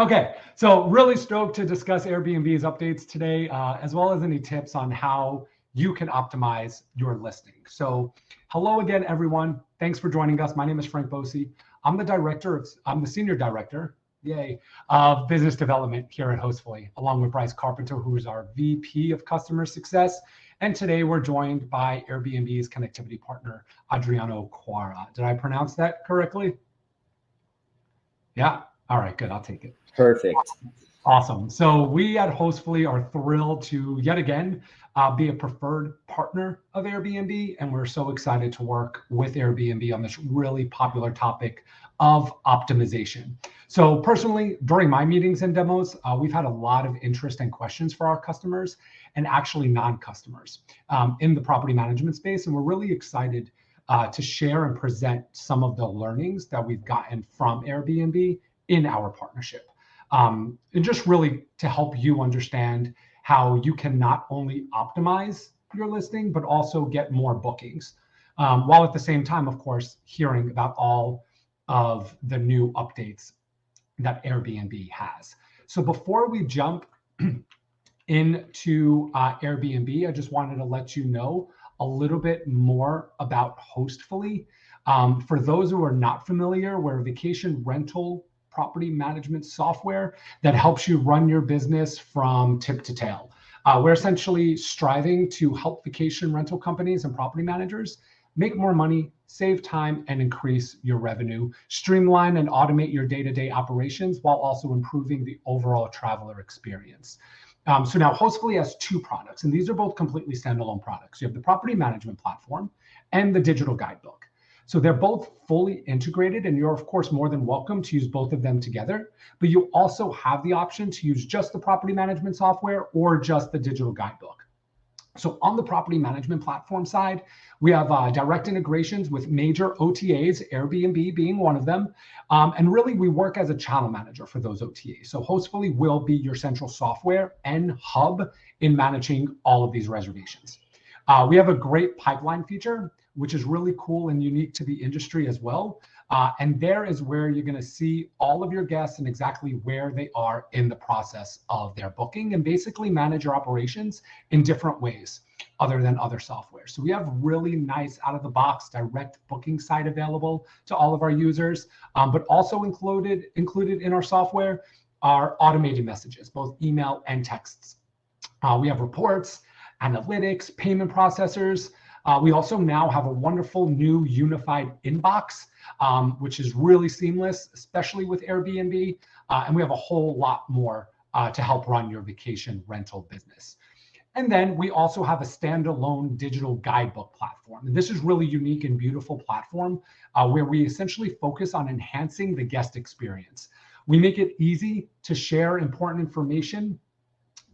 Okay, so really stoked to discuss Airbnb's updates today, as well as any tips on how you can optimize your listing. So hello again, everyone. Thanks for joining us. My name is Frank Bosi. I'm the senior director, yay, of business development here at Hostfully, along with Bryce Carpenter, who is our VP of customer success. And today we're joined by Airbnb's connectivity partner, Adriano Quara. Did I pronounce that correctly? Yeah. All right, good. I'll take it. Perfect. Awesome. So we at Hostfully are thrilled to yet again be a preferred partner of Airbnb, and we're so excited to work with Airbnb on this really popular topic of optimization. So personally, during my meetings and demos, we've had a lot of interest and questions for our customers and actually non-customers in the property management space, and we're really excited to share and present some of the learnings that we've gotten from Airbnb in our partnership. And just really to help you understand how you can not only optimize your listing, but also get more bookings, while at the same time, of course, hearing about all of the new updates that Airbnb has. So before we jump into Airbnb, I just wanted to let you know a little bit more about Hostfully. For those who are not familiar, we're a vacation rental property management software that helps you run your business from tip to tail. We're essentially striving to help vacation rental companies and property managers make more money, save time, and increase your revenue, streamline and automate your day-to-day operations while also improving the overall traveler experience. So now Hostfully has two products, and these are both completely standalone products. You have the property management platform and the digital guidebook. So they're both fully integrated, and you're of course more than welcome to use both of them together, but you also have the option to use just the property management software or just the digital guidebook. So on the property management platform side, we have direct integrations with major OTAs, Airbnb being one of them. And really we work as a channel manager for those OTAs. So Hostfully will be your central software and hub in managing all of these reservations. We have a great pipeline feature, which is really cool and unique to the industry as well. And there is where you're going to see all of your guests and exactly where they are in the process of their booking, and basically manage your operations in different ways other than other software. So we have really nice out of the box direct booking site available to all of our users, but also included in our software are automated messages, both email and texts. We have reports, analytics, payment processors. We also now have a wonderful new unified inbox, which is really seamless, especially with Airbnb. And we have a whole lot more to help run your vacation rental business. And then we also have a standalone digital guidebook platform. And this is really unique and beautiful platform where we essentially focus on enhancing the guest experience. We make it easy to share important information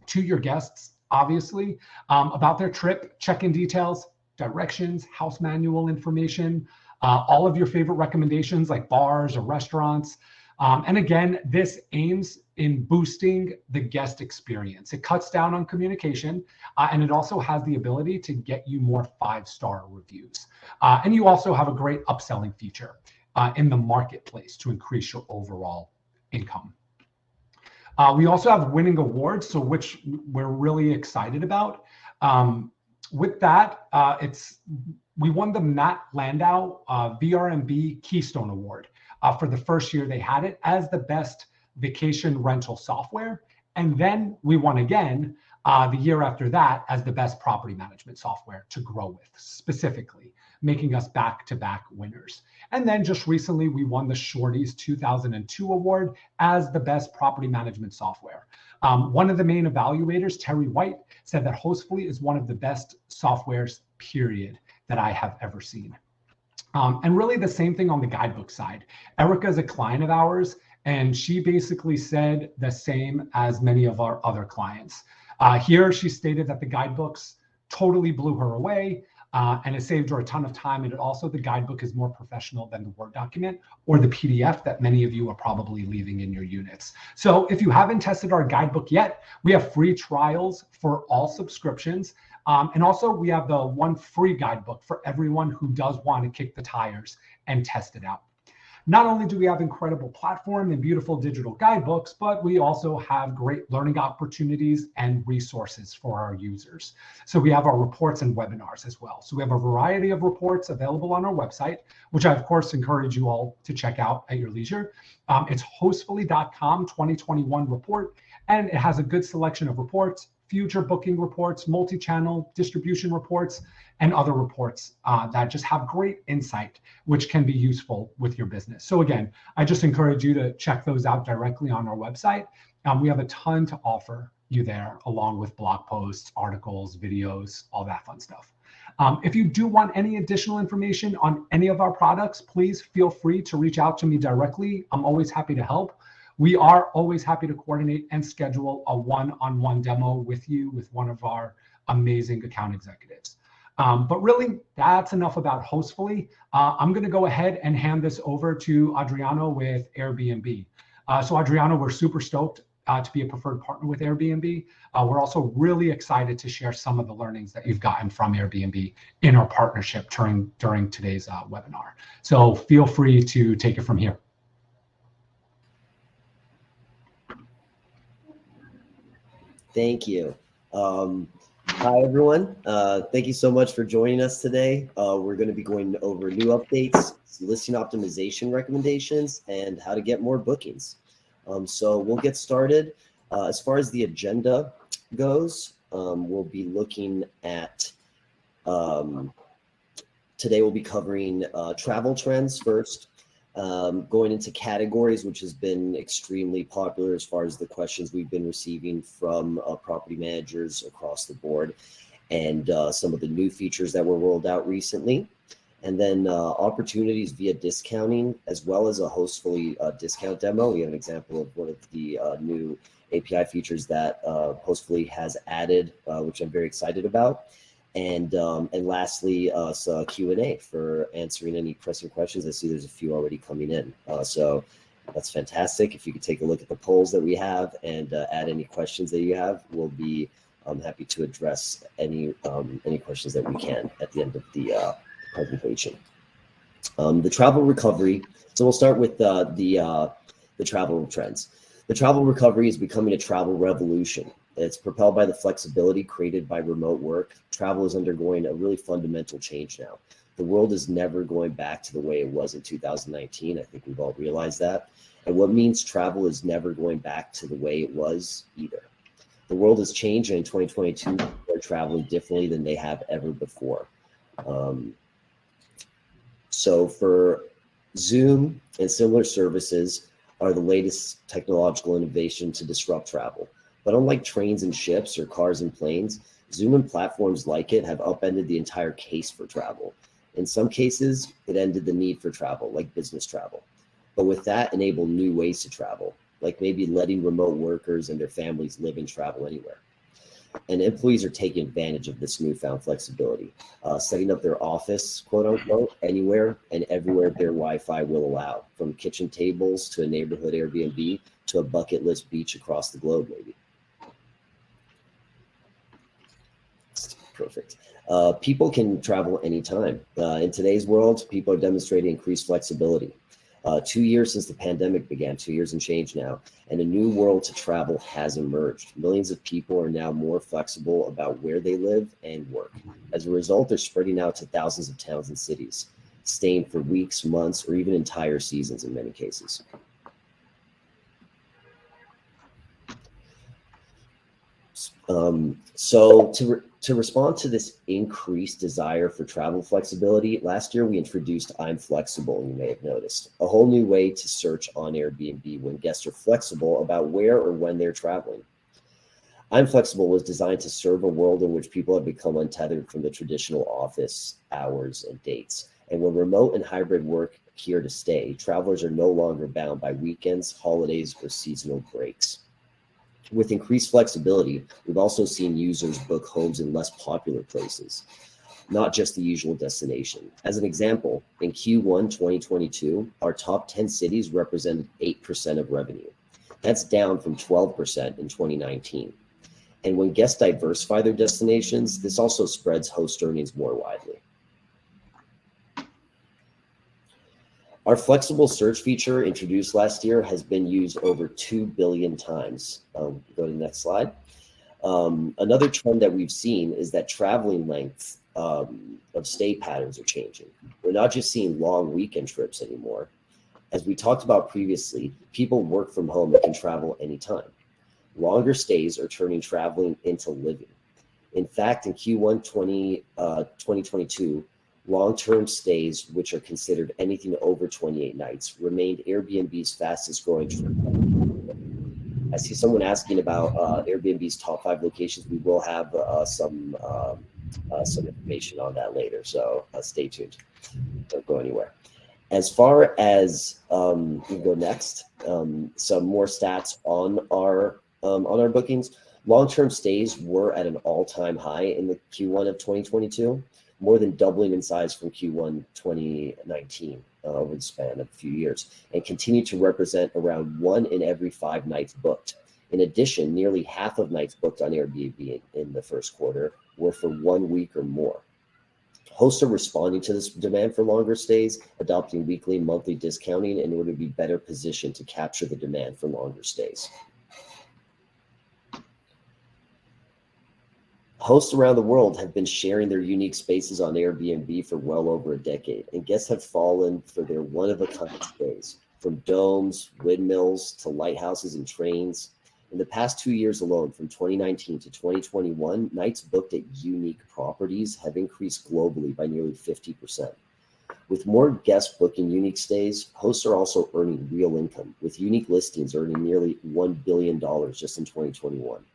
to your guests, obviously, about their trip, check-in details, directions, house manual information, all of your favorite recommendations like bars or restaurants. And again, this aims in boosting the guest experience. It cuts down on communication, and it also has the ability to get you more 5-star reviews. And you also have a great upselling feature in the marketplace to increase your overall income. We also have winning awards, so which we're really excited about. With that, we won the Matt Landau VRMB Keystone Award for the first year they had it as the best vacation rental software. And then we won again the year after that as the best property management software to grow with, specifically, making us back-to-back winners. And then just recently, we won the Shorty's 2002 award as the best property management software. One of the main evaluators, Terry White, said that Hostfully is one of the best softwares, period, that I have ever seen. And really the same thing on the guidebook side. Erica is a client of ours, and she basically said the same as many of our other clients. Here, she stated that the guidebooks totally blew her away. And it saved her a ton of time. And also the guidebook is more professional than the Word document or the PDF that many of you are probably leaving in your units. So if you haven't tested our guidebook yet, we have free trials for all subscriptions. And also we have the one free guidebook for everyone who does want to kick the tires and test it out. Not only do we have incredible platform and beautiful digital guidebooks, but we also have great learning opportunities and resources for our users. So we have our reports and webinars as well. So we have a variety of reports available on our website, which I of course encourage you all to check out at your leisure. It's hostfully.com 2021 report, and it has a good selection of reports, future booking reports, multi-channel distribution reports, and other reports that just have great insight, which can be useful with your business. So again, I just encourage you to check those out directly on our website. We have a ton to offer you there, along with blog posts, articles, videos, all that fun stuff. If you do want any additional information on any of our products, please feel free to reach out to me directly. I'm always happy to help. We are always happy to coordinate and schedule a one-on-one demo with you, with one of our amazing account executives. But really, that's enough about Hostfully. I'm going to go ahead and hand this over to Adriano with Airbnb. So Adriano, we're super stoked to be a preferred partner with Airbnb. We're also really excited to share some of the learnings that you've gotten from Airbnb in our partnership during today's webinar. So feel free to take it from here. Thank you. Hi, everyone. Thank you so much for joining us today. We're going to be going over new updates, listing optimization recommendations, and how to get more bookings. So we'll get started. As far as the agenda goes, we'll be looking at, today we'll be covering travel trends first, going into categories, which has been extremely popular as far as the questions we've been receiving from property managers across the board, and some of the new features that were rolled out recently. And then opportunities via discounting, as well as a Hostfully discount demo. We have an example of one of the new API features that Hostfully has added, which I'm very excited about. And lastly, so Q&A for answering any pressing questions. I see there's a few already coming in. So that's fantastic. If you could take a look at the polls that we have and add any questions that you have, we'll be happy to address any questions that we can at the end of the presentation. The travel recovery. So we'll start with the travel trends. The travel recovery is becoming a travel revolution. It's propelled by the flexibility created by remote work. Travel is undergoing a really fundamental change now. The world is never going back to the way it was in 2019. I think we've all realized that. And what means travel is never going back to the way it was either. The world has changed, and in 2022, people are traveling differently than they have ever before. So for Zoom and similar services are the latest technological innovation to disrupt travel. But unlike trains and ships or cars and planes, Zoom and platforms like it have upended the entire case for travel. In some cases, it ended the need for travel, like business travel. But with that, enabled new ways to travel, like maybe letting remote workers and their families live and travel anywhere. And employees are taking advantage of this newfound flexibility, setting up their office, quote unquote, anywhere and everywhere their Wi-Fi will allow, from kitchen tables to a neighborhood Airbnb to a bucket list beach across the globe, maybe. Perfect. People can travel anytime. In today's world, people are demonstrating increased flexibility. 2 years since the pandemic began, 2 years and change now, and a new world to travel has emerged. Millions of people are now more flexible about where they live and work. As a result, they're spreading out to thousands of towns and cities, staying for weeks, months, or even entire seasons in many cases. So to respond to this increased desire for travel flexibility, last year we introduced I'm Flexible, you may have noticed, a whole new way to search on Airbnb when guests are flexible about where or when they're traveling. I'm Flexible was designed to serve a world in which people have become untethered from the traditional office hours and dates. And when remote and hybrid work here to stay, travelers are no longer bound by weekends, holidays, or seasonal breaks. With increased flexibility, we've also seen users book homes in less popular places, not just the usual destination. As an example, in Q1 2022, our top 10 cities represented 8% of revenue. That's down from 12% in 2019. And when guests diversify their destinations, this also spreads host earnings more widely. Our flexible search feature introduced last year has been used over 2 billion times. Go to the next slide. Another trend that we've seen is that traveling lengths of stay patterns are changing. We're not just seeing long weekend trips anymore. As we talked about previously, people work from home and can travel anytime. Longer stays are turning traveling into living. In fact, in Q1 2022, long-term stays, which are considered anything over 28 nights, remained Airbnb's fastest growing trend. I see someone asking about Airbnb's top 5 locations. We will have some information on that later, so stay tuned. Don't go anywhere. As far as we go next, some more stats on our bookings. Long-term stays were at an all-time high in the Q1 of 2022, more than doubling in size from Q1 2019 over the span of a few years, and continue to represent around 1 in every 5 nights booked. In addition, nearly half of nights booked on Airbnb in the first quarter were for 1 week or more. Hosts are responding to this demand for longer stays, adopting weekly and monthly discounting in order to be better positioned to capture the demand for longer stays. Hosts around the world have been sharing their unique spaces on Airbnb for well over a decade, and guests have fallen for their one-of-a-kind stays, from domes, windmills, to lighthouses and trains. In the past 2 years alone, from 2019 to 2021, nights booked at unique properties have increased globally by nearly 50%. With more guests booking unique stays, hosts are also earning real income, with unique listings earning nearly $1 billion just in 2021.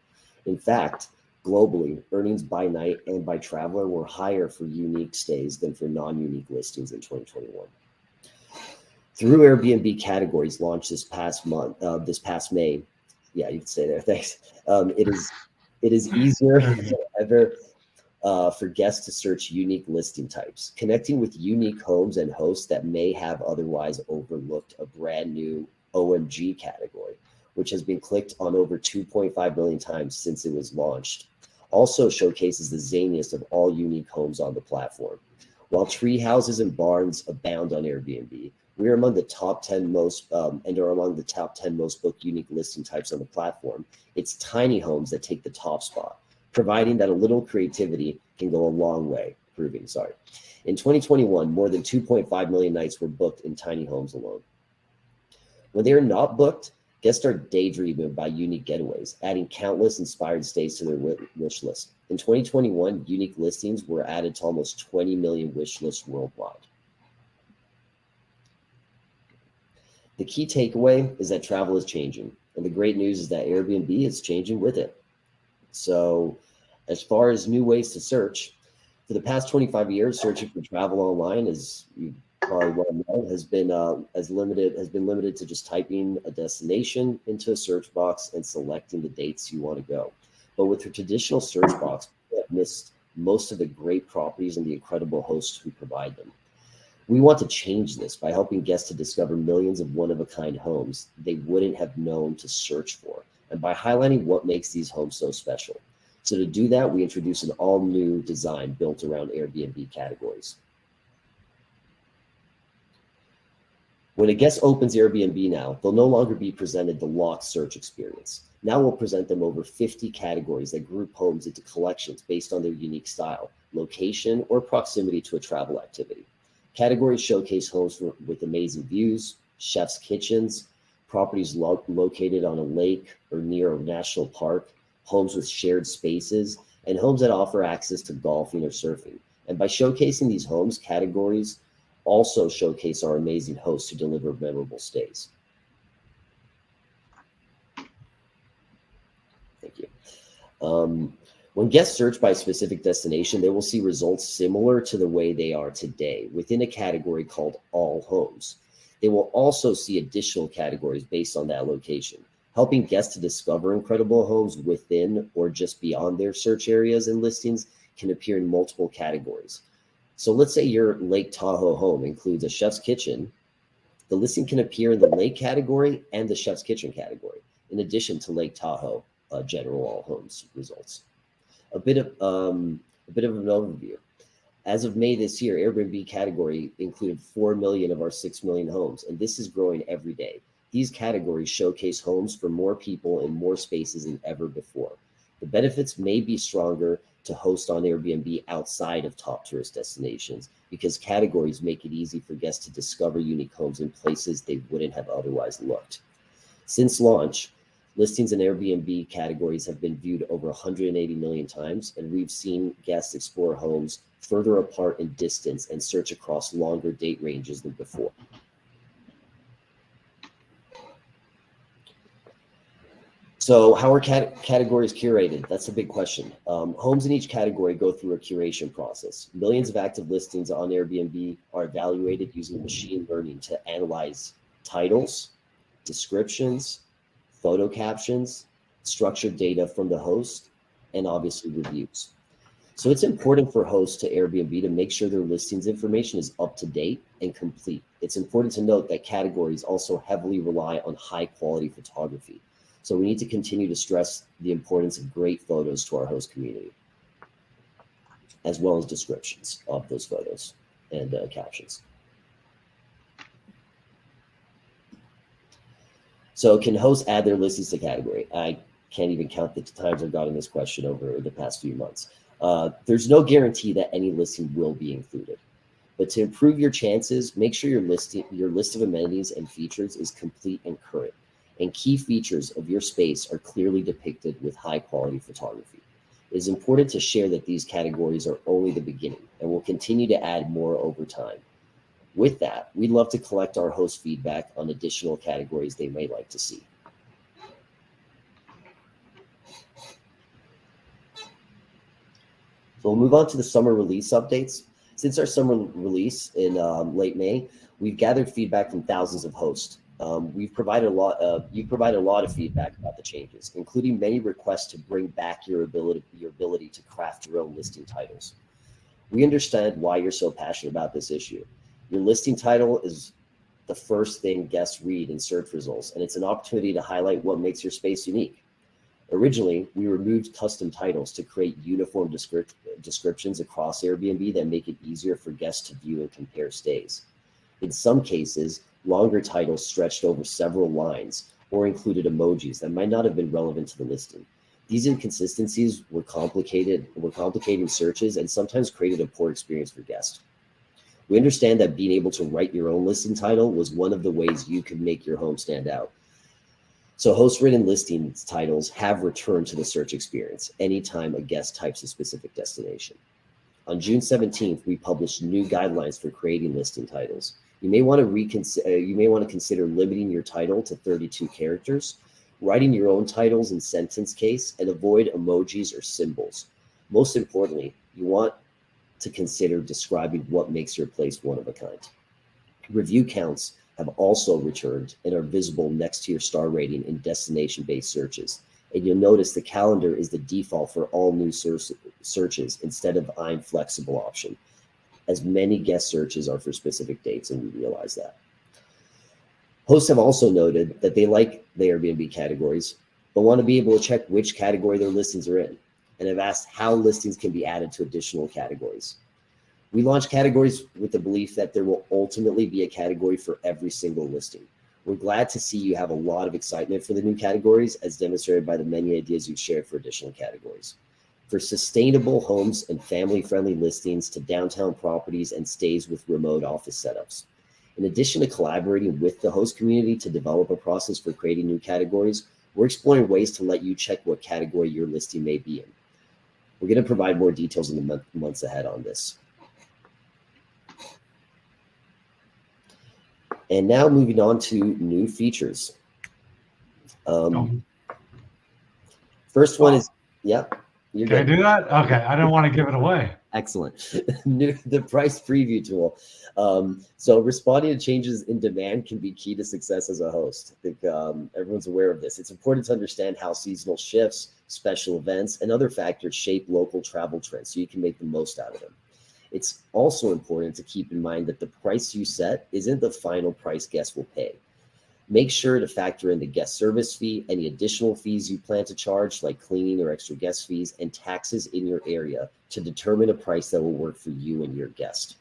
In fact, globally, earnings by night and by traveler were higher for unique stays than for non-unique listings in 2021. Through Airbnb categories launched this past May, yeah, you can stay there, thanks. It is easier than ever for guests to search unique listing types, connecting with unique homes and hosts that may have otherwise overlooked a brand new OMG category, which has been clicked on over 2.5 million times since it was launched. Also showcases the zaniest of all unique homes on the platform. While tree houses and barns abound on Airbnb, we are among the top 10 most booked unique listing types on the platform. It's tiny homes that take the top spot, providing that a little creativity can go a long way. In 2021, more than 2.5 million nights were booked in tiny homes alone. When they are not booked, guests start daydreaming about unique getaways, adding countless inspired stays to their wish list. In 2021, unique listings were added to almost 20 million wish lists worldwide. The key takeaway is that travel is changing, and the great news is that Airbnb is changing with it. So, as far as new ways to search, for the past 25 years, searching for travel online, as you probably well know, has been limited to just typing a destination into a search box and selecting the dates you want to go. But with the traditional search box, we have missed most of the great properties and the incredible hosts who provide them. We want to change this by helping guests to discover millions of one-of-a-kind homes they wouldn't have known to search for, and by highlighting what makes these homes so special. So to do that, we introduce an all-new design built around Airbnb categories. When a guest opens Airbnb now, they'll no longer be presented the locked search experience. Now we'll present them over 50 categories that group homes into collections based on their unique style, location, or proximity to a travel activity. Categories showcase homes with amazing views, chef's kitchens, properties located on a lake or near a national park, homes with shared spaces, and homes that offer access to golfing or surfing. And by showcasing these homes, categories also showcase our amazing hosts who deliver memorable stays. Thank you. When guests search by a specific destination, they will see results similar to the way they are today within a category called All Homes. They will also see additional categories based on that location, helping guests to discover incredible homes within or just beyond their search areas and listings can appear in multiple categories. So let's say your Lake Tahoe home includes a chef's kitchen. The listing can appear in the lake category and the chef's kitchen category, in addition to Lake Tahoe general All Homes results. A bit of an overview. As of May this year, Airbnb category included 4 million of our 6 million homes, and this is growing every day. These categories showcase homes for more people in more spaces than ever before. The benefits may be stronger to host on Airbnb outside of top tourist destinations because categories make it easy for guests to discover unique homes in places they wouldn't have otherwise looked. Since launch, listings in Airbnb categories have been viewed over 180 million times, and we've seen guests explore homes further apart in distance and search across longer date ranges than before. So how are categories curated? That's a big question. Homes in each category go through a curation process. Millions of active listings on Airbnb are evaluated using machine learning to analyze titles, descriptions, photo captions, structured data from the host, and obviously reviews. So it's important for hosts to Airbnb to make sure their listings information is up to date and complete. It's important to note that categories also heavily rely on high quality photography. So we need to continue to stress the importance of great photos to our host community, as well as descriptions of those photos and captions. So can hosts add their listings to category? I can't even count the times I've gotten this question over the past few months. There's no guarantee that any listing will be included. But to improve your chances, make sure your list of amenities and features is complete and current, and key features of your space are clearly depicted with high quality photography. It is important to share that these categories are only the beginning and will continue to add more over time. With that, we'd love to collect our host feedback on additional categories they may like to see. So we'll move on to the summer release updates. Since our summer release in late May, we've gathered feedback from thousands of hosts. You've provided a lot of feedback about the changes, including many requests to bring back your ability to craft your own listing titles. We understand why you're so passionate about this issue. Your listing title is the first thing guests read in search results, and it's an opportunity to highlight what makes your space unique. Originally, we removed custom titles to create uniform descriptions across Airbnb that make it easier for guests to view and compare stays. In some cases, longer titles stretched over several lines or included emojis that might not have been relevant to the listing. These inconsistencies were complicating searches and sometimes created a poor experience for guests. We understand that being able to write your own listing title was one of the ways you could make your home stand out. So host-written listing titles have returned to the search experience anytime a guest types a specific destination. On June 17th, we published new guidelines for creating listing titles. You may want to consider limiting your title to 32 characters, writing your own titles in sentence case, and avoid emojis or symbols. Most importantly, you want to consider describing what makes your place one of a kind. Review counts have also returned and are visible next to your star rating in destination-based searches. And you'll notice the calendar is the default for all new searches instead of I'm flexible option, as many guest searches are for specific dates, and we realize that. Hosts have also noted that they like the Airbnb categories, but want to be able to check which category their listings are in, and have asked how listings can be added to additional categories. We launched categories with the belief that there will ultimately be a category for every single listing. We're glad to see you have a lot of excitement for the new categories, as demonstrated by the many ideas you've shared for additional categories. For sustainable homes and family-friendly listings to downtown properties and stays with remote office setups. In addition to collaborating with the host community to develop a process for creating new categories, we're exploring ways to let you check what category your listing may be in. We're going to provide more details in the months ahead on this. And now moving on to new features. First one is, yeah. Can I do that? Okay, I don't want to give it away. Excellent. The price preview tool. So responding to changes in demand can be key to success as a host. I think everyone's aware of this. It's important to understand how seasonal shifts, special events, and other factors shape local travel trends so you can make the most out of them. It's also important to keep in mind that the price you set isn't the final price guests will pay. Make sure to factor in the guest service fee, any additional fees you plan to charge, like cleaning or extra guest fees, and taxes in your area to determine a price that will work for you and your guest.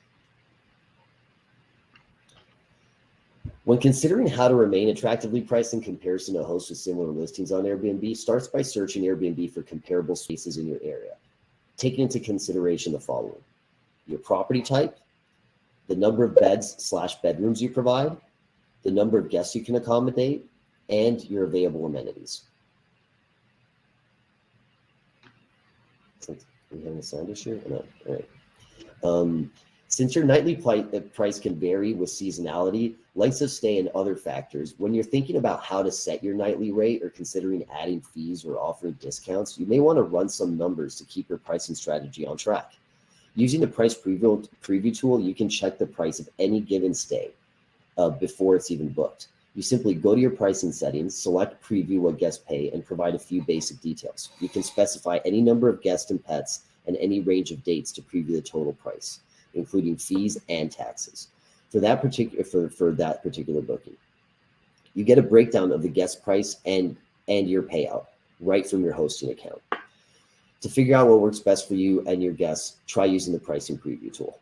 When considering how to remain attractively priced in comparison to hosts with similar listings on Airbnb, starts by searching Airbnb for comparable spaces in your area, taking into consideration the following: your property type, the number of beds/bedrooms you provide, the number of guests you can accommodate, and your available amenities. Are we having a sound issue? No. All right. Since your nightly price can vary with seasonality, lengths of stay, and other factors, when you're thinking about how to set your nightly rate or considering adding fees or offering discounts, you may want to run some numbers to keep your pricing strategy on track. Using the price preview tool, you can check the price of any given stay before it's even booked. You simply go to your pricing settings, select preview what guests pay, and provide a few basic details. You can specify any number of guests and pets and any range of dates to preview the total price, including fees and taxes for that particular booking. You get a breakdown of the guest price and your payout right from your hosting account. To figure out what works best for you and your guests, try using the pricing preview tool.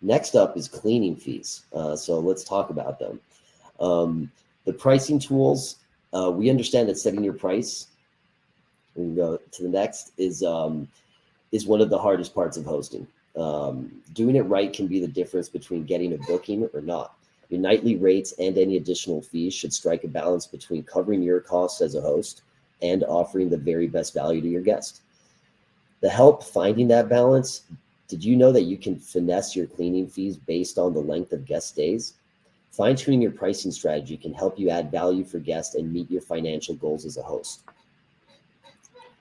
Next up is cleaning fees. So let's talk about them. The pricing tools, we understand that setting your price, we can go to the next, is one of the hardest parts of hosting. Doing it right can be the difference between getting a booking or not. Your nightly rates and any additional fees should strike a balance between covering your costs as a host and offering the very best value to your guest. To help finding that balance, did you know that you can finesse your cleaning fees based on the length of guest stays? Fine-tuning your pricing strategy can help you add value for guests and meet your financial goals as a host.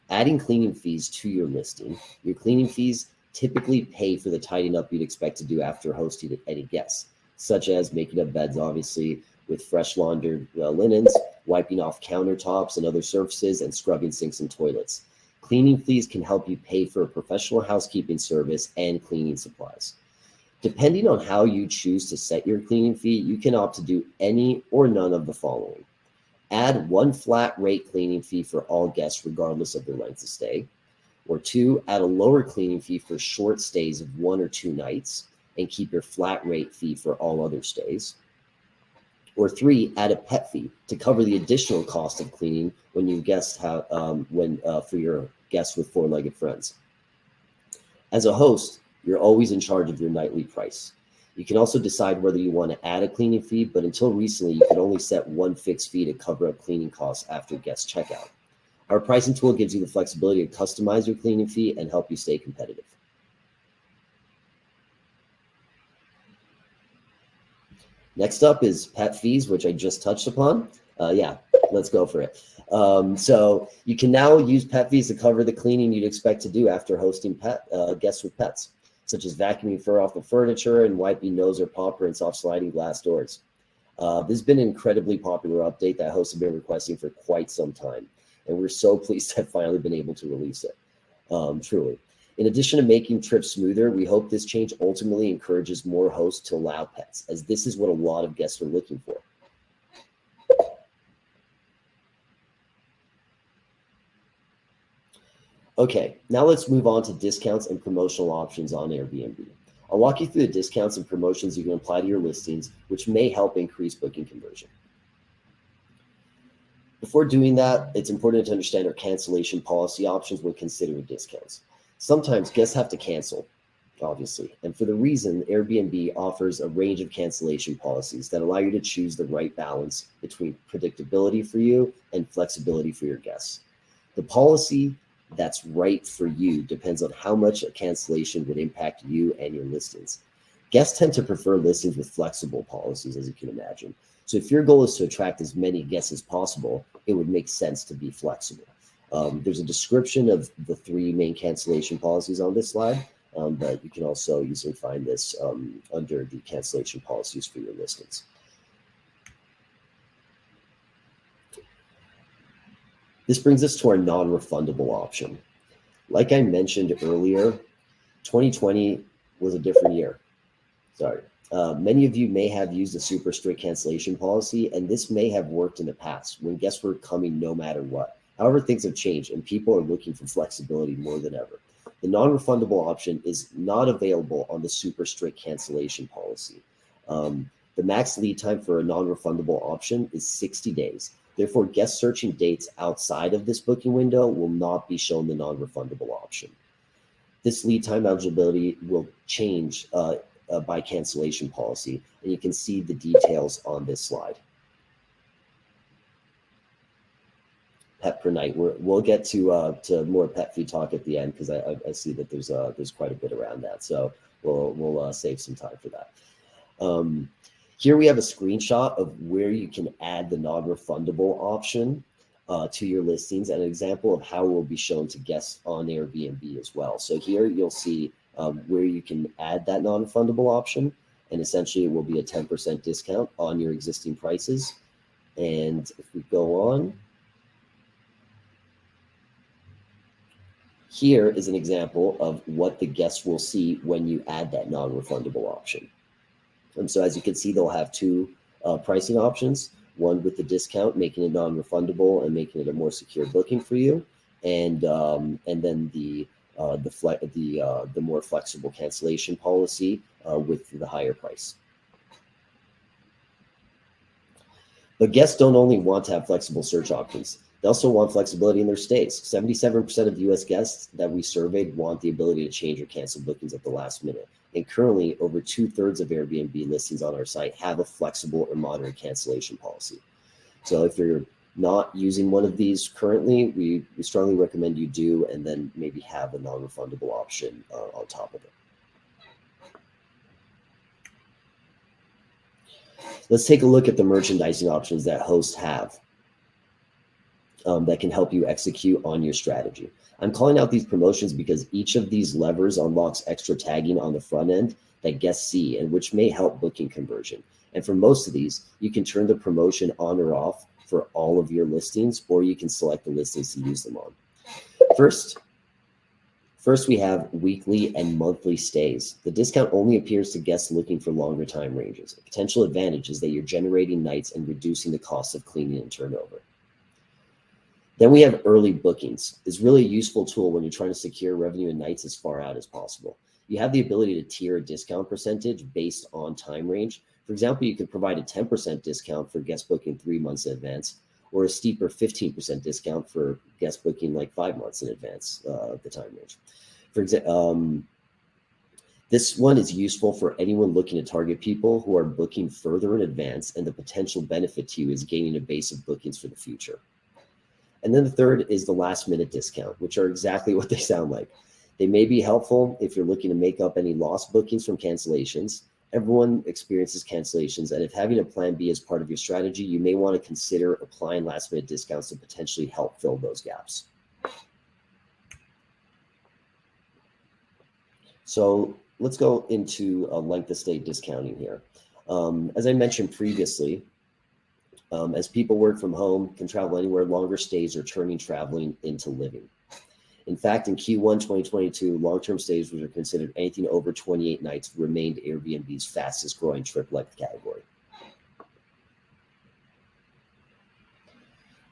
Adding cleaning fees to your listing. Your cleaning fees typically pay for the tidying up you'd expect to do after hosting any guests, such as making up beds, obviously, with fresh laundered linens, wiping off countertops and other surfaces, and scrubbing sinks and toilets. Cleaning fees can help you pay for a professional housekeeping service and cleaning supplies. Depending on how you choose to set your cleaning fee, you can opt to do any or none of the following. Add one flat rate cleaning fee for all guests regardless of their length of stay. Or 2, add a lower cleaning fee for short stays of 1 or 2 nights and keep your flat rate fee for all other stays. Or 3, add a pet fee to cover the additional cost of cleaning when you for your guests with 4-legged friends. As a host, you're always in charge of your nightly price. You can also decide whether you want to add a cleaning fee, but until recently, you could only set one fixed fee to cover up cleaning costs after guest checkout. Our pricing tool gives you the flexibility to customize your cleaning fee and help you stay competitive. Next up is pet fees, which I just touched upon. Let's go for it. So you can now use pet fees to cover the cleaning you'd expect to do after hosting guests with pets, such as vacuuming fur off the furniture and wiping nose or paw prints off sliding glass doors. This has been an incredibly popular update that hosts have been requesting for quite some time, and we're so pleased to have finally been able to release it, truly. In addition to making trips smoother, we hope this change ultimately encourages more hosts to allow pets, as this is what a lot of guests are looking for. Okay, now let's move on to discounts and promotional options on Airbnb. I'll walk you through the discounts and promotions you can apply to your listings, which may help increase booking conversion. Before doing that, it's important to understand our cancellation policy options when considering discounts. Sometimes guests have to cancel, obviously, and for the reason, Airbnb offers a range of cancellation policies that allow you to choose the right balance between predictability for you and flexibility for your guests. The policy that's right for you depends on how much a cancellation would impact you and your listings. Guests tend to prefer listings with flexible policies, as you can imagine. So if your goal is to attract as many guests as possible, it would make sense to be flexible. There's a description of the 3 main cancellation policies on this slide, but you can also easily find this under the cancellation policies for your listings. This brings us to our non-refundable option. Like I mentioned earlier, 2020 was a different year. Sorry. Many of you may have used a super strict cancellation policy, and this may have worked in the past when guests were coming no matter what. However, things have changed, and people are looking for flexibility more than ever. The non-refundable option is not available on the super strict cancellation policy. The max lead time for a non-refundable option is 60 days. Therefore, guests searching dates outside of this booking window will not be shown the non-refundable option. This lead time eligibility will change by cancellation policy, and you can see the details on this slide. Pet per night. We'll get to more pet fee talk at the end, because I see that there's quite a bit around that, so we'll save some time for that. Here we have a screenshot of where you can add the non-refundable option to your listings, and an example of how it will be shown to guests on Airbnb as well. So here you'll see where you can add that non-refundable option, and essentially it will be a 10% discount on your existing prices. And if we go on, here is an example of what the guests will see when you add that non-refundable option. And so as you can see, they'll have two pricing options, one with the discount, making it non-refundable and making it a more secure booking for you, and then the more flexible cancellation policy with the higher price. But guests don't only want to have flexible search options. They also want flexibility in their stays. 77% of US guests that we surveyed want the ability to change or cancel bookings at the last minute. And currently, over 2/3 of Airbnb listings on our site have a flexible or moderate cancellation policy. So if you're not using one of these currently, we strongly recommend you do, and then maybe have a non-refundable option on top of it. Let's take a look at the merchandising options that hosts have that can help you execute on your strategy. I'm calling out these promotions because each of these levers unlocks extra tagging on the front end that guests see, and which may help booking conversion. And for most of these, you can turn the promotion on or off for all of your listings, or you can select the listings to use them on. First we have weekly and monthly stays. The discount only appears to guests looking for longer time ranges. A potential advantage is that you're generating nights and reducing the cost of cleaning and turnover. Then we have early bookings. It's really a useful tool when you're trying to secure revenue in nights as far out as possible. You have the ability to tier a discount percentage based on time range. For example, you could provide a 10% discount for guest booking 3 months in advance, or a steeper 15% discount for guest booking like 5 months in advance of the time range. For example, this one is useful for anyone looking to target people who are booking further in advance, and the potential benefit to you is gaining a base of bookings for the future. And then the third is the last minute discount, which are exactly what they sound like. They may be helpful if you're looking to make up any lost bookings from cancellations. Everyone experiences cancellations, and if having a plan B as part of your strategy, you may want to consider applying last minute discounts to potentially help fill those gaps. So let's go into length of stay discounting here. As I mentioned previously, as people work from home, can travel anywhere, longer stays are turning traveling into living. In fact, in Q1 2022, long-term stays, which are considered anything over 28 nights, remained Airbnb's fastest growing trip length category.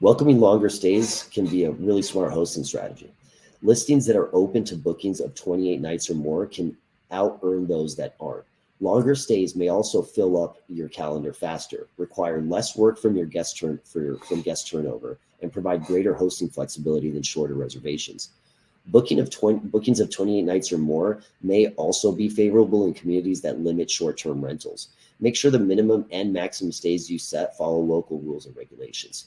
Welcoming longer stays can be a really smart hosting strategy. Listings that are open to bookings of 28 nights or more can out-earn those that aren't. Longer stays may also fill up your calendar faster, require less work from your guest turnover, and provide greater hosting flexibility than shorter reservations. Bookings of 28 nights or more may also be favorable in communities that limit short-term rentals. Make sure the minimum and maximum stays you set follow local rules and regulations.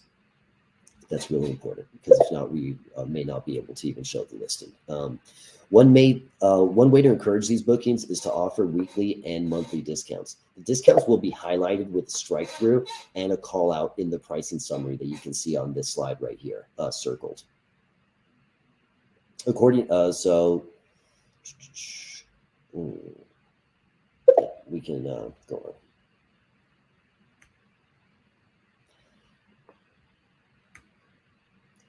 That's really important, because if not, we may not be able to even show the listing. One way to encourage these bookings is to offer weekly and monthly discounts. The discounts will be highlighted with a strike through and a call out in the pricing summary that you can see on this slide right here, circled. We can go on.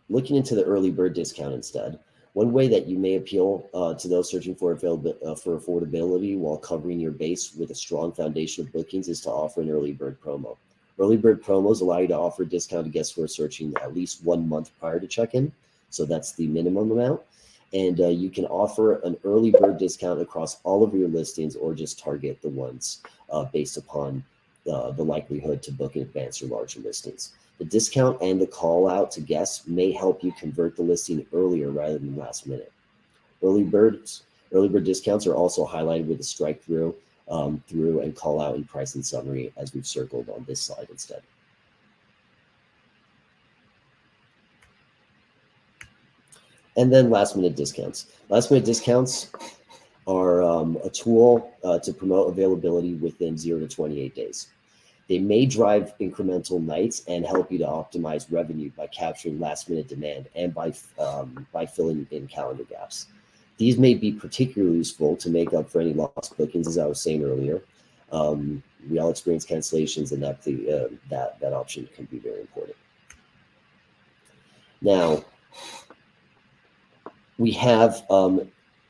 Looking into the early bird discount instead, One way that you may appeal to those searching for affordability while covering your base with a strong foundation of bookings is to offer an early bird promo. Early bird promos allow you to offer a discount to guests who are searching at least 1 month prior to check-in. So that's the minimum amount. And you can offer an early bird discount across all of your listings, or just target the ones based upon the likelihood to book in advance or larger listings. The discount and the call out to guests may help you convert the listing earlier rather than last minute. Early bird discounts are also highlighted with a strike through and call out in pricing summary, as we've circled on this slide instead. And then last minute discounts. Last minute discounts are a tool to promote availability within 0 to 28 days. They may drive incremental nights and help you to optimize revenue by capturing last minute demand and by filling in calendar gaps. These may be particularly useful to make up for any lost bookings, as I was saying earlier. We all experience cancellations, and that option can be very important. Now, we have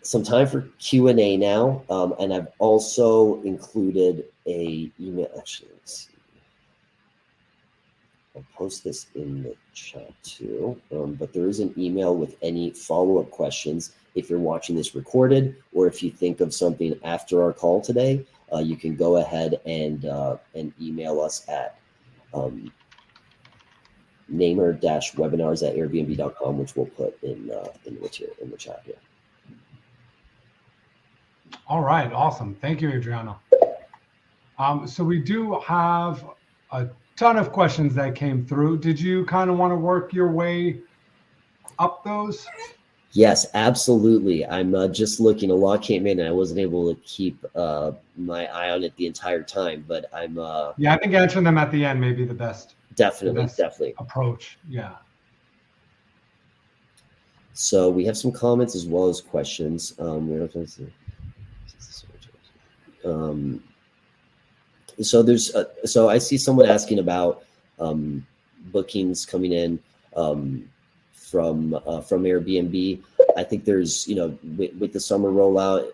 some time for Q&A now, and I've also included a email. Actually, let's see. I'll post this in the chat too, but there is an email with any follow-up questions. If you're watching this recorded, or if you think of something after our call today, you can go ahead and email us at namer-webinars@airbnb.com, which we'll put in the chat here. All right, awesome. Thank you, Adriano. So we do have a ton of questions that came through. Did you kind of want to work your way up those? Yes, absolutely. I'm just looking. A lot came in, and I wasn't able to keep my eye on it the entire time. But I'm. Yeah, I think answering them at the end may be the best. Definitely approach. Yeah. So we have some comments as well as questions. So there's so I see someone asking about bookings coming in from Airbnb. I think there's, with the summer rollout,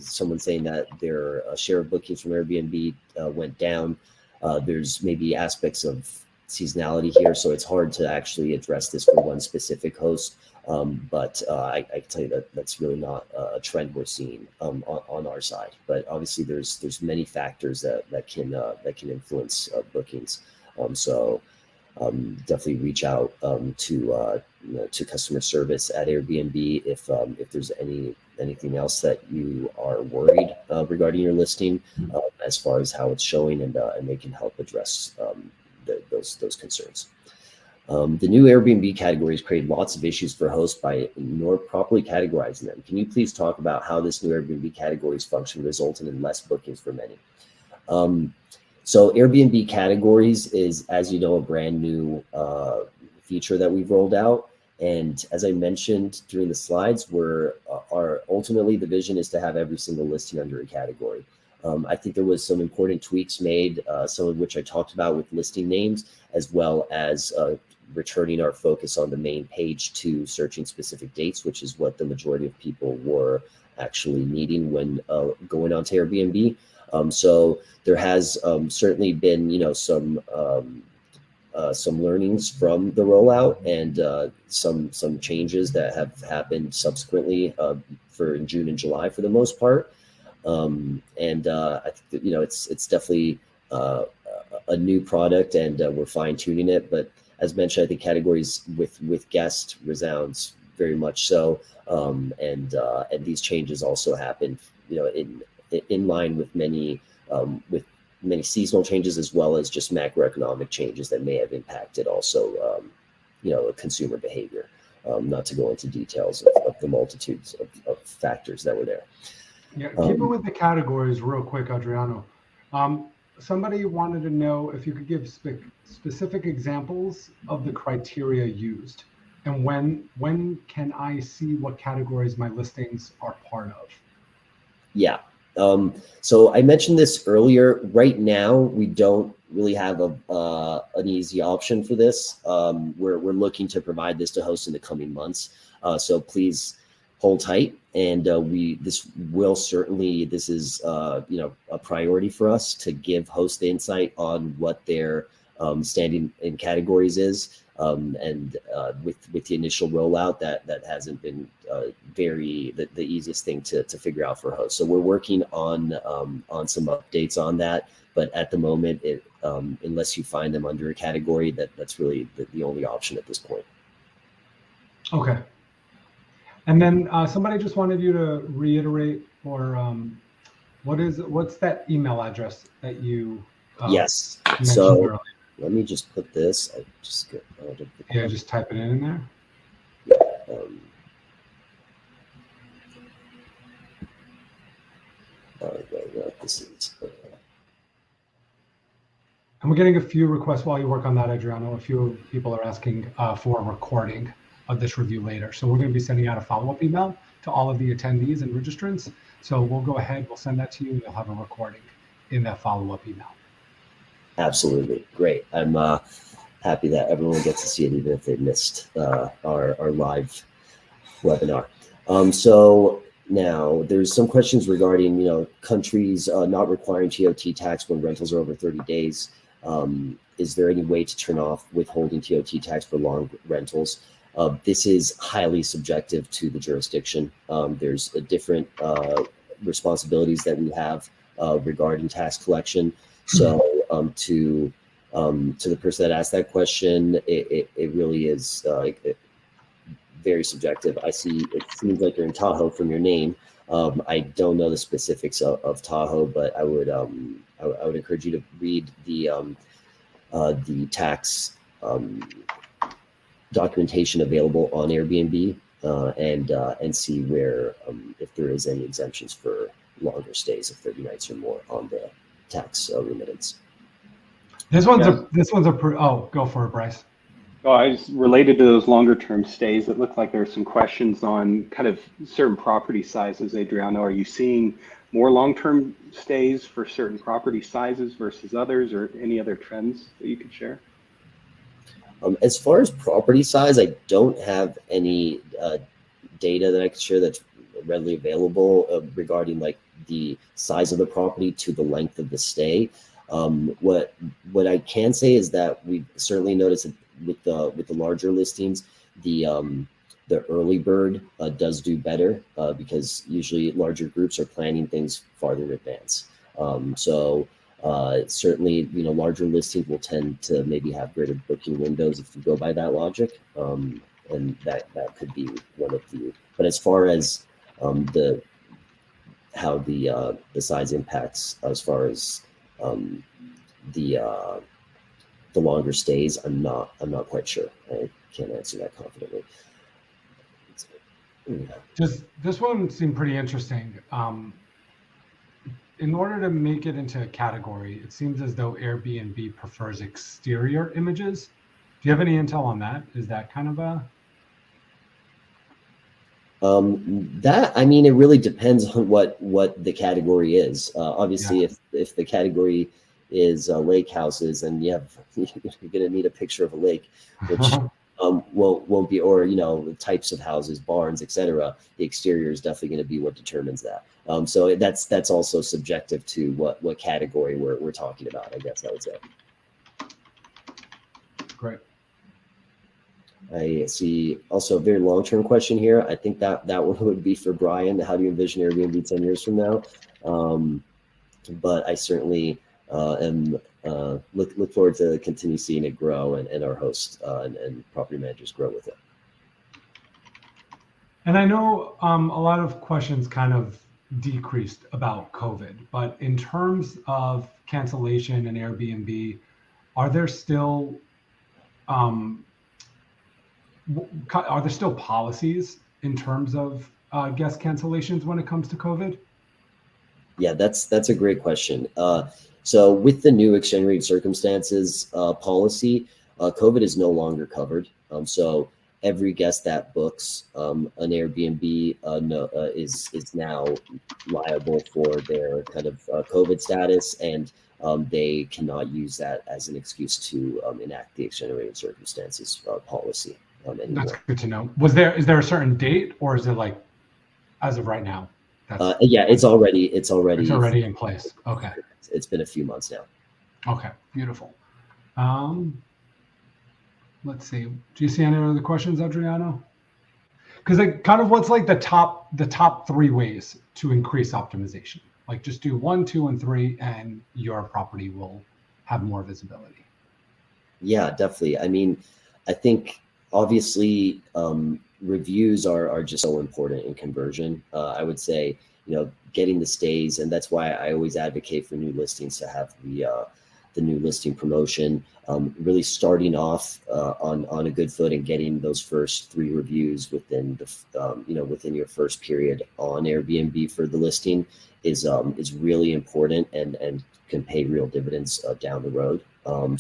someone saying that their share of bookings from Airbnb went down. There's maybe aspects of seasonality here, so it's hard to actually address this for one specific host. But I can tell you that that's really not a trend we're seeing on our side. But obviously, there's many factors that can influence bookings. So definitely reach out to customer service at Airbnb if there's anything else that you are worried regarding your listing, as far as how it's showing, and they can help address those concerns. The new Airbnb categories create lots of issues for hosts by not properly categorizing them. Can you please talk about how this new Airbnb categories function, resulting in less bookings for many? So Airbnb categories is, as you know, a brand new feature that we've rolled out. And as I mentioned during the slides, ultimately the vision is to have every single listing under a category. I think there was some important tweaks made, some of which I talked about with listing names, as well as returning our focus on the main page to searching specific dates, which is what the majority of people were actually needing when going on to Airbnb. So there has certainly been, some learnings from the rollout, and some changes that have happened subsequently in June and July for the most part. I think that, it's definitely a new product, and we're fine tuning it. But as mentioned, I think categories with guest resounds very much so, and these changes also happened, in line with many seasonal changes, as well as just macroeconomic changes that may have impacted also, consumer behavior. Not to go into details of the multitudes of factors that were there. Yeah, keep it with the categories real quick, Adriano. Somebody wanted to know if you could give specific examples of the criteria used, and when can I see what categories my listings are part of? Yeah. So I mentioned this earlier. Right now, we don't really have an easy option for this. We're looking to provide this to hosts in the coming months. So please, hold tight, and this is a priority for us to give host insight on what their standing in categories is, and with the initial rollout, that hasn't been the easiest thing to figure out for hosts. So we're working on some updates on that, but at the moment, unless you find them under a category, that's really the only option at this point. Okay. And then somebody just wanted you to reiterate, or what's that email address that you yes. mentioned So earlier? Let me just put this. I just got out of the just type it in there. Yeah. This is. And we're getting a few requests while you work on that, Adriano. A few people are asking for a recording of this review later. So we're going to be sending out a follow-up email to all of the attendees and registrants. So we'll go ahead, we'll send that to you, and you'll have a recording in that follow-up email. Absolutely. Great. I'm happy that everyone gets to see it, even if they missed our live webinar. So now there's some questions regarding, countries not requiring TOT tax when rentals are over 30 days. Is there any way to turn off withholding TOT tax for long rentals? This is highly subjective to the jurisdiction. There's a different responsibilities that we have regarding tax collection. So to the person that asked that question, it really is very subjective. I see it seems like you're in Tahoe from your name. I don't know the specifics of Tahoe, but I would encourage you to read the tax documentation available on Airbnb and see where if there is any exemptions for longer stays of 30 nights or more on the tax remittance. This one's oh, go for it, Bryce. Oh, I was related to those longer term stays. It looked like there were some questions on kind of certain property sizes. Adriano, are you seeing more long-term stays for certain property sizes versus others, or any other trends that you could share? As far as property size, I don't have any data that I could share that's readily available regarding like the size of the property to the length of the stay. What I can say is that we certainly noticed that with the larger listings, the early bird does do better because usually larger groups are planning things farther in advance. Certainly, larger listings will tend to maybe have greater booking windows if you go by that logic, and that could be one of the. But as far as how the size impacts as far as the longer stays, I'm not quite sure. I can't answer that confidently. This one seemed pretty interesting. In order to make it into a category, it seems as though Airbnb prefers exterior images. Do you have any intel on that? Is that kind of a... it really depends on what the category is. Obviously, Yeah. if the category is lake houses, and you're going to need a picture of a lake, which won't be, or types of houses, barns, etc. The exterior is definitely going to be what determines that. So that's also subjective to what category we're talking about, I guess I would say. Great. I see also a very long-term question here. I think that one would be for Brian. How do you envision Airbnb 10 years from now? But I certainly look forward to continue seeing it grow and our hosts and property managers grow with it. And I know a lot of questions kind of decreased about COVID, but in terms of cancellation and Airbnb, are there still policies in terms of guest cancellations when it comes to COVID? Yeah, that's a great question. So with the new extenuating circumstances policy, COVID is no longer covered. So every guest that books an Airbnb is now liable for their kind of COVID status, and they cannot use that as an excuse to enact the extenuating circumstances policy anymore. That's good to know. Is there a certain date, or is it like as of right now? Yeah, it's already It's already in place. Okay. It's been a few months now. Okay, beautiful. Let's see. Do you see any other questions, Adriano? Because like kind of what's like the top three ways to increase optimization? Like just do 1, 2, and 3, and your property will have more visibility. Yeah, definitely. I mean, I think obviously reviews are just so important in conversion. I would say, getting the stays, and that's why I always advocate for new listings to have the new listing promotion. Really starting off on a good foot and getting those first 3 reviews within the within your first period on Airbnb for the listing is really important and can pay real dividends down the road.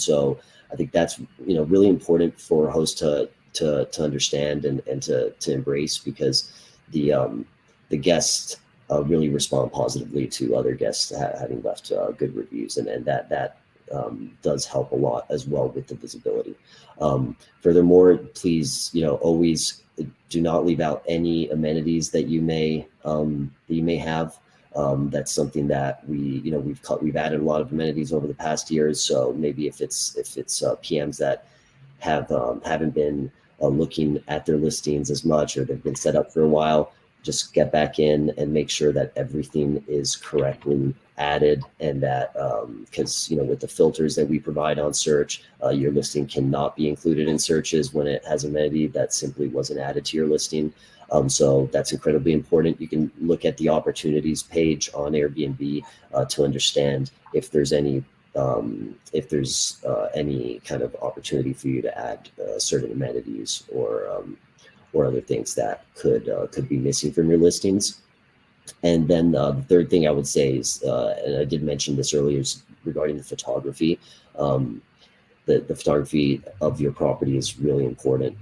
So I think that's really important for hosts to understand and to embrace, because the guests really respond positively to other guests having left good reviews, and that does help a lot as well with the visibility. Furthermore, please always do not leave out any amenities that you may have. That's something that we've added a lot of amenities over the past years. So maybe if it's PMs that haven't been looking at their listings as much, or they've been set up for a while, just get back in and make sure that everything is correctly added, and that because with the filters that we provide on search, your listing cannot be included in searches when it has amenity that simply wasn't added to your listing. So that's incredibly important. You can look at the opportunities page on Airbnb to understand if there's any kind of opportunity for you to add certain amenities or other things that could be missing from your listings. And then the third thing I would say is, and I did mention this earlier, is regarding the photography. The photography of your property is really important.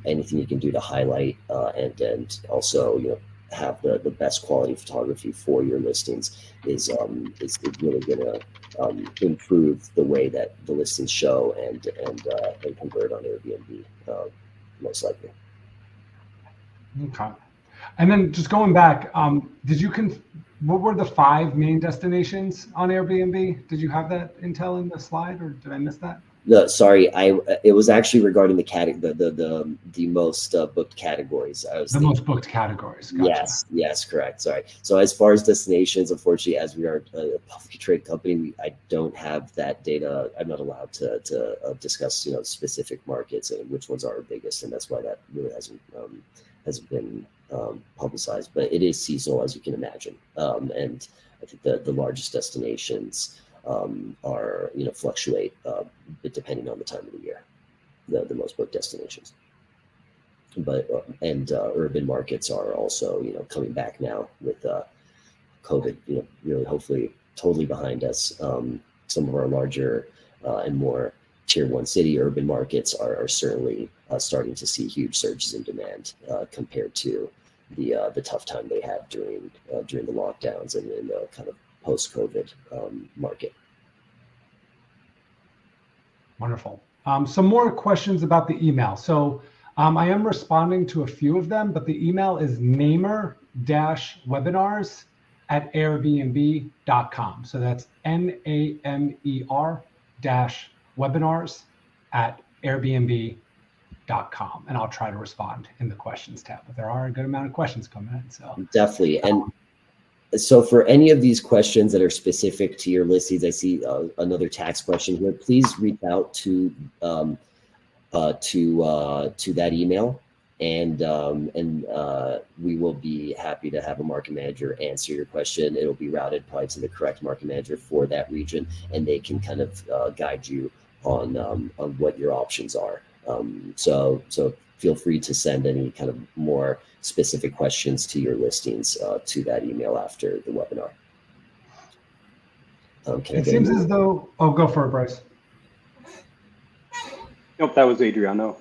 Anything you can do to highlight and also have the best quality photography for your listings is really going to improve the way that the listings show and convert on Airbnb, most likely. Okay. And then just going back, what were the 5 main destinations on Airbnb? Did you have that intel in the slide, or did I miss that? No, sorry. It was actually regarding the most booked categories. Most booked categories. Gotcha. Yes, correct. Sorry. So as far as destinations, unfortunately, as we are a publicly traded company, I don't have that data. I'm not allowed to discuss specific markets and which ones are our biggest, and that's why that really hasn't been publicized. But it is seasonal, as you can imagine, and I think the largest destinations are fluctuate depending on the time of the year, the most booked destinations. But urban markets are also coming back now with COVID really hopefully totally behind us. Some of our larger and more tier 1 city urban markets are certainly starting to see huge surges in demand compared to the tough time they had during the lockdowns and in the kind of post-COVID market. Wonderful. Some more questions about the email. So I am responding to a few of them, but the email is namer-webinars@airbnb.com. So that's namer-webinars@airbnb.com. And I'll try to respond in the questions tab, but there are a good amount of questions coming in. So definitely. And so for any of these questions that are specific to your listings, I see another tax question here. Please reach out to that email, and we will be happy to have a market manager answer your question. It'll be routed probably to the correct market manager for that region, and they can kind of guide you on what your options are. So feel free to send any kind of more specific questions to your listings to that email after the webinar. It seems as though, go for it, Bryce. Nope, that was Adriano.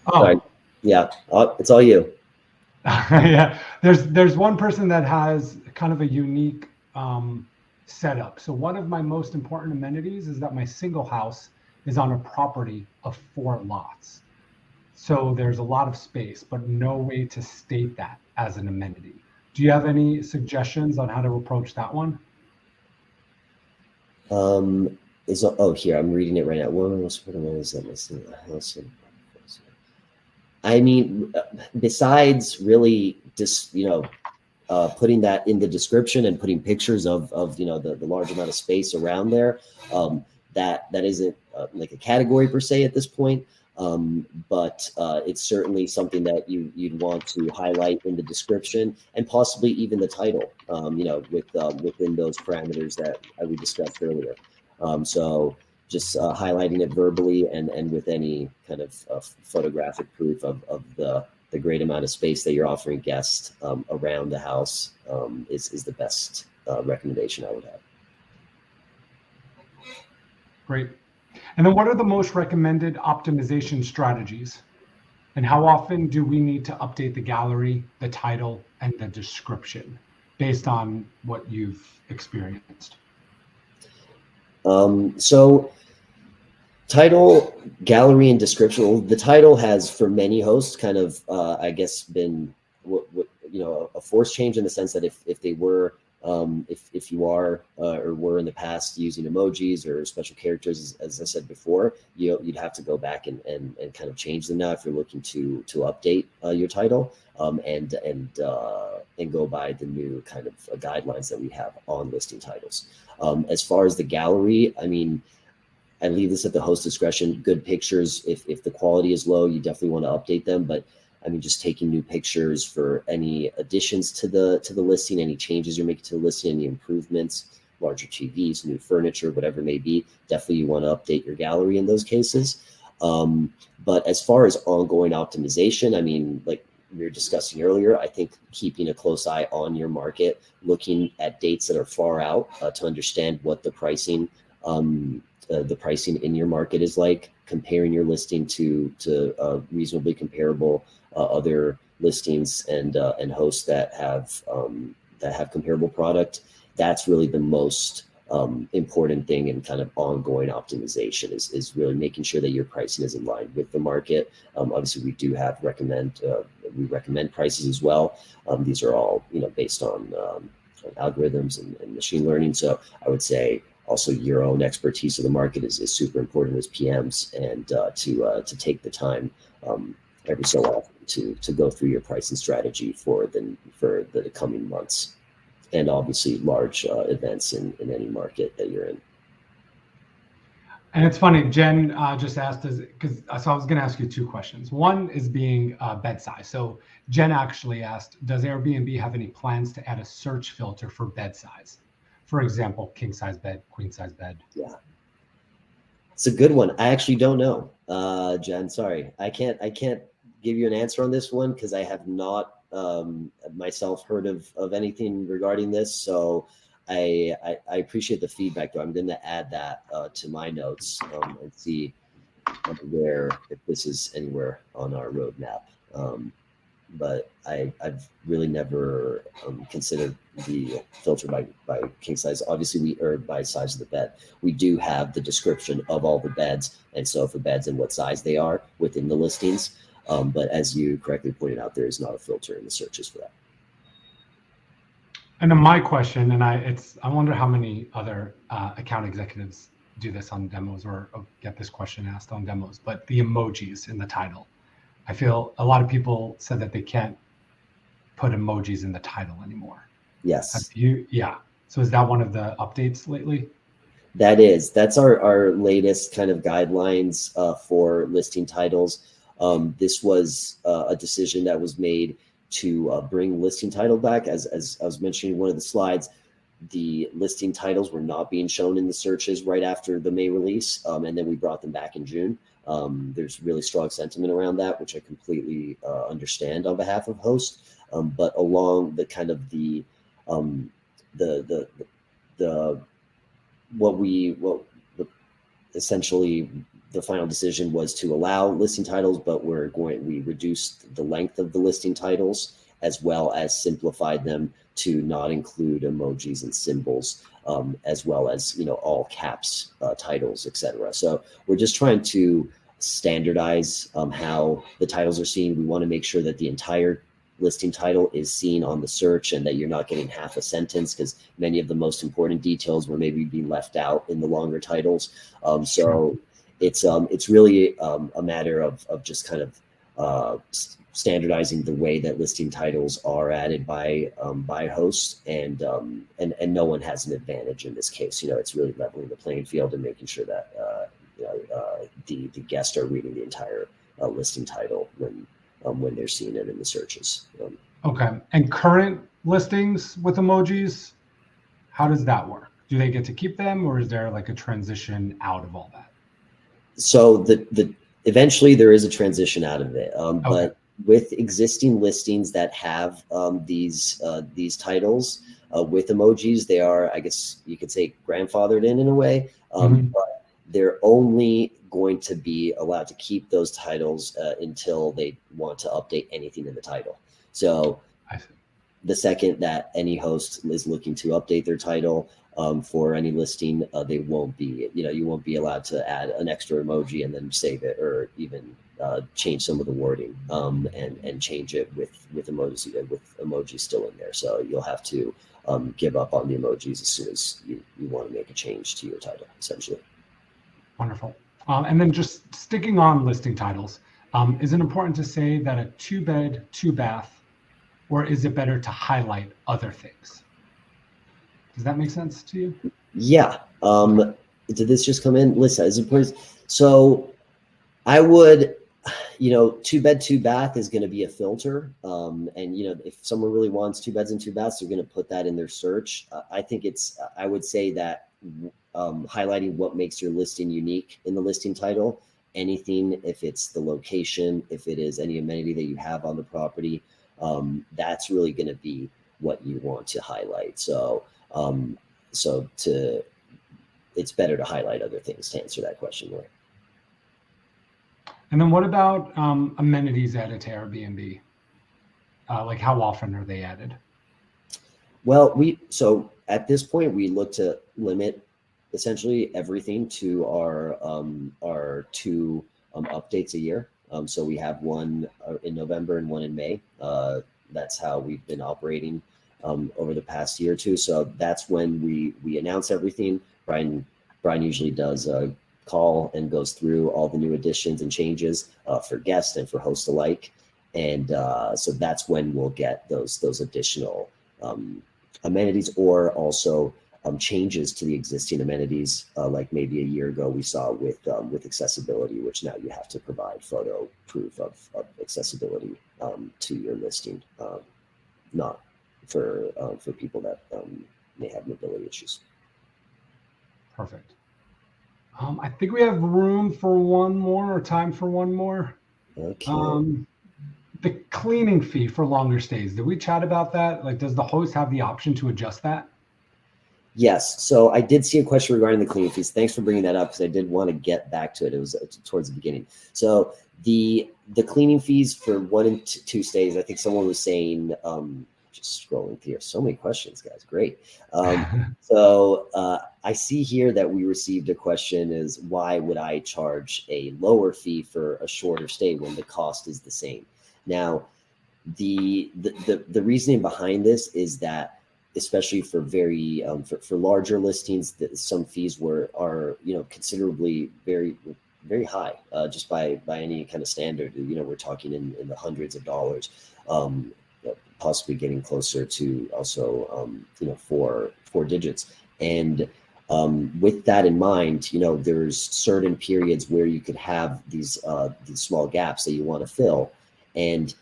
Oh, sorry. Yeah, it's all you. Yeah, there's one person that has kind of a unique setup. So one of my most important amenities is that my single house is on a property of 4 lots. So there's a lot of space, but no way to state that as an amenity. Do you have any suggestions on how to approach that one? Here, I'm reading it right now. I mean, besides really just, putting that in the description and putting pictures of the large amount of space around there, that isn't like a category per se at this point. But it's certainly something that you'd want to highlight in the description and possibly even the title, within those parameters that we discussed earlier. So just highlighting it verbally and with any kind of photographic proof of the great amount of space that you're offering guests around the house is the best recommendation I would have. Great. And then what are the most recommended optimization strategies? And how often do we need to update the gallery, the title, and the description based on what you've experienced? So title, gallery, and description. Well, the title has, for many hosts, kind of, I guess, been a forced change in the sense that if they were, if you are or were in the past using emojis or special characters, as I said before, you'd have to go back and kind of change them now if you're looking to update your title and go by the new kind of guidelines that we have on listing titles. As far as the gallery, I mean, I leave this at the host discretion. Good pictures, if the quality is low, you definitely want to update them. But I mean, just taking new pictures for any additions to the listing, any changes you're making to the listing, any improvements, larger TVs, new furniture, whatever it may be, definitely you want to update your gallery in those cases. But as far as ongoing optimization, I mean, like we were discussing earlier, I think keeping a close eye on your market, looking at dates that are far out to understand what the pricing in your market is like, comparing your listing to reasonably comparable other listings and hosts that have comparable product. That's really the most important thing in kind of ongoing optimization is really making sure that your pricing is in line with the market. Obviously, we do have we recommend prices as well. These are all based on algorithms and machine learning. So I would say also your own expertise of the market is super important as PMs, and to take the time every so often to go through your pricing strategy for the coming months, and obviously large events in any market that you're in. And it's funny, Jen just asked us, so I was going to ask you two questions. One is being bed size. So Jen actually asked, does Airbnb have any plans to add a search filter for bed size? For example, king size bed, queen size bed. Yeah, it's a good one. I actually don't know, Jen. Sorry, I can't give you an answer on this one because I have not myself heard of anything regarding this. So I appreciate the feedback, though. I'm going to add that to my notes and see if this is anywhere on our roadmap. But I've really never considered the filter by king size. Obviously, or by size of the bed. We do have the description of all the beds, and so for beds and what size they are within the listings. But as you correctly pointed out, there is not a filter in the searches for that. And then my question, and I wonder how many other account executives do this on demos or get this question asked on demos, but the emojis in the title. I feel a lot of people said that they can't put emojis in the title anymore. Yes. Yeah. So is that one of the updates lately? That's our latest kind of guidelines for listing titles. This was a decision that was made to bring listing title back. As I was mentioning in one of the slides, the listing titles were not being shown in the searches right after the May release, and then we brought them back in June. There's really strong sentiment around that, which I completely understand on behalf of hosts. But along the kind of essentially the final decision was to allow listing titles, but we reduced the length of the listing titles as well as simplified them to not include emojis and symbols, as well as all caps titles, etc. So we're just trying to standardize how the titles are seen. We want to make sure that the entire listing title is seen on the search, and that you're not getting half a sentence, because many of the most important details were maybe being left out in the longer titles. So it's really a matter of just kind of standardizing the way that listing titles are added by hosts, and no one has an advantage in this case. It's really leveling the playing field and making sure that the guests are reading the entire listing title when they're seeing it in the searches. Okay. And current listings with emojis, how does that work? Do they get to keep them, or is there like a transition out of all that? So eventually there is a transition out of it, but with existing listings that have these titles with emojis, they are, I guess you could say, grandfathered in a way, but they're only going to be allowed to keep those titles until they want to update anything in the title. So the second that any host is looking to update their title for any listing, they won't be, you won't be allowed to add an extra emoji and then save it, or even change some of the wording and change it with emojis still in there. So you'll have to give up on the emojis as soon as you want to make a change to your title, essentially. Wonderful. And then just sticking on listing titles, is it important to say that a 2-bed, 2-bath, or is it better to highlight other things? Does that make sense to you? Yeah. Did this just come in? Listen, is important. So I would, 2-bed, 2-bath is going to be a filter. And, if someone really wants 2 beds and 2 baths, they're going to put that in their search. I would say that highlighting what makes your listing unique in the listing title, anything, if it's the location, if it is any amenity that you have on the property, that's really going to be what you want to highlight. So, it's better to highlight other things to answer that question, Roy. And then what about amenities added to Airbnb? Like how often are they added? Well, so at this point, we look to limit essentially everything to our 2 updates a year. So we have one in November and one in May. That's how we've been operating over the past year or two. So that's when we announce everything. Brian usually does a call and goes through all the new additions and changes for guests and for hosts alike. And so that's when we'll get those additional amenities, or also changes to the existing amenities, like maybe a year ago we saw with accessibility, which now you have to provide photo proof of accessibility to your listing, not for people that may have mobility issues. Perfect. I think we have room for one more, or time for one more. Okay. The cleaning fee for longer stays. Did we chat about that? Like, does the host have the option to adjust that? Yes. So I did see a question regarding the cleaning fees. Thanks for bringing that up, because I did want to get back to it. It was towards the beginning. So the cleaning fees for 1 and 2 stays, I think someone was saying, just scrolling through, so many questions, guys. Great. So I see here that we received a question is, why would I charge a lower fee for a shorter stay when the cost is the same? Now, the reasoning behind this is that, especially for very for larger listings, that some fees are considerably very high, just by any kind of standard. We're talking in the hundreds of dollars, possibly getting closer to also 4 digits. And with that in mind, there's certain periods where you could have these small gaps that you want to fill, and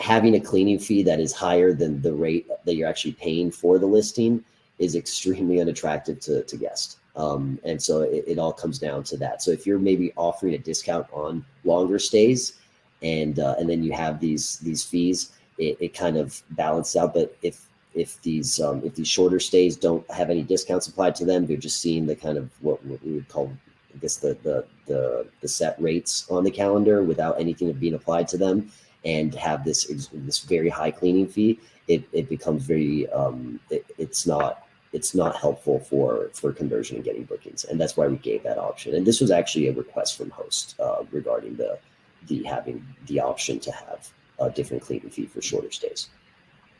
having a cleaning fee that is higher than the rate that you're actually paying for the listing is extremely unattractive to guests. And so it all comes down to that. So if you're maybe offering a discount on longer stays, and then you have these fees, it kind of balances out. But if these shorter stays don't have any discounts applied to them, they're just seeing the kind of what we would call, I guess, the set rates on the calendar without anything being applied to them, and have this very high cleaning fee, it becomes very it's not helpful for conversion and getting bookings. And that's why we gave that option. And this was actually a request from host regarding the having the option to have a different cleaning fee for shorter stays.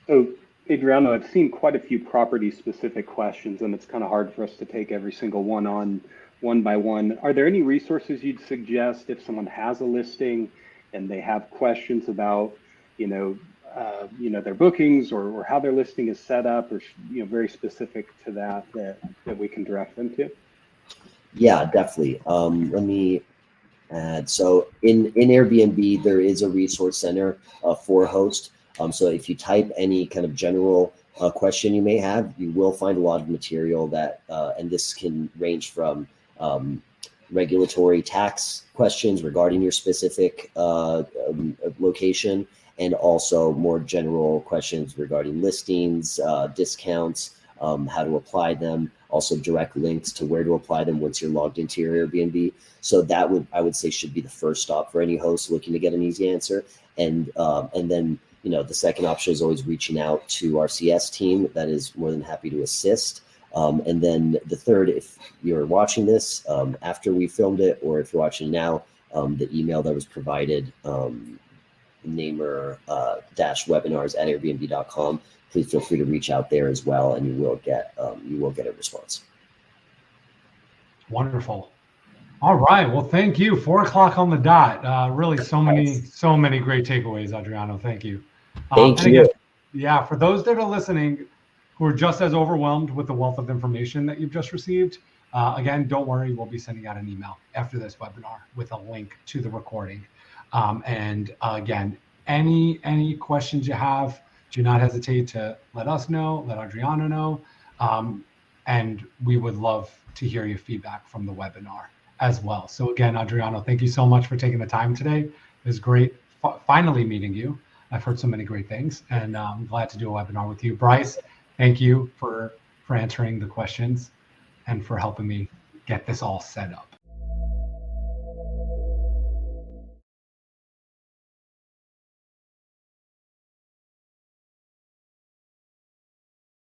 So, Adriano, I've seen quite a few property-specific questions, and it's kind of hard for us to take every single one on one by one. Are there any resources you'd suggest if someone has a listing and they have questions about, their bookings or how their listing is set up, or very specific to that we can direct them to? Yeah, definitely. Let me add. So in Airbnb, there is a resource center for host. So if you type any kind of general question you may have, you will find a lot of material that, and this can range from regulatory tax questions regarding your specific location, and also more general questions regarding listings, discounts, how to apply them, also direct links to where to apply them once you're logged into your Airbnb. So that I would say should be the first stop for any host looking to get an easy answer. And then, the second option is always reaching out to our CS team that is more than happy to assist. And then the third, if you're watching this after we filmed it, or if you're watching now, the email that was provided, namer-webinars@airbnb.com. Please feel free to reach out there as well, and you will get a response. Wonderful. All right. Well, thank you. 4:00 on the dot. Really, so many great takeaways, Adriano. Thank you. Thank you. Again, yeah, for those that are listening who are just as overwhelmed with the wealth of information that you've just received, again, don't worry. We'll be sending out an email after this webinar with a link to the recording. And again, any questions you have, do not hesitate to let us know, let Adriano know. And we would love to hear your feedback from the webinar as well. So again, Adriano, thank you so much for taking the time today. It was great finally meeting you. I've heard so many great things, and I'm glad to do a webinar with you. Bryce, thank you for answering the questions and for helping me get this all set up.